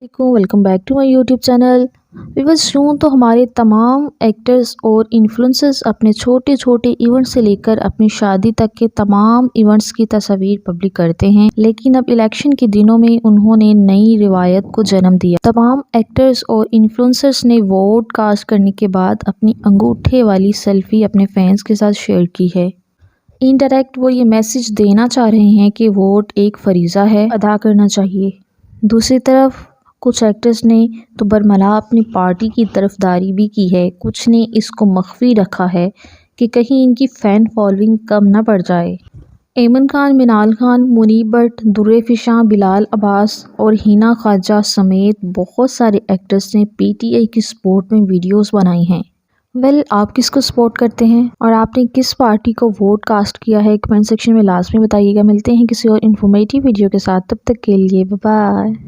Welcome back to my YouTube channel. Viewers, यूँ तो हमारे तमाम एक्टर्स और इन्फ्लुएंसर्स अपने छोटे छोटे इवेंट से लेकर अपनी शादी तक के तमाम इवेंट्स की तस्वीर पब्लिक करते हैं, लेकिन अब इलेक्शन के दिनों में उन्होंने नई रिवायत को जन्म दिया। तमाम एक्टर्स और इन्फ्लुएंसर्स ने वोट कास्ट करने के बाद अपनी अंगूठे वाली सेल्फी अपने फैंस के साथ शेयर की है। इनडायरेक्ट वो ये मैसेज देना चाह रहे हैं कि वोट एक फरीज़ा है, अदा करना चाहिए। दूसरी तरफ कुछ एक्टर्स ने तो बरमला अपनी पार्टी की तरफदारी भी की है। कुछ ने इसको मख्फी रखा है कि कहीं इनकी फ़ैन फॉलोइंग कम न पड़ जाए। ऐमन खान, मिनाल खान, मुनीब भट्ट, दुर्रे फिशां, बिलाल अब्बास और हिना ख्वाजा समेत बहुत सारे एक्टर्स ने पीटीआई की सपोर्ट में वीडियोस बनाई हैं। आप किसको सपोर्ट करते हैं और आपने किस पार्टी को वोट कास्ट किया है? कमेंट सेक्शन में लास्ट में बताइएगा। मिलते हैं किसी और इन्फॉर्मेटिव वीडियो के साथ, तब तक के लिए बाय बाय।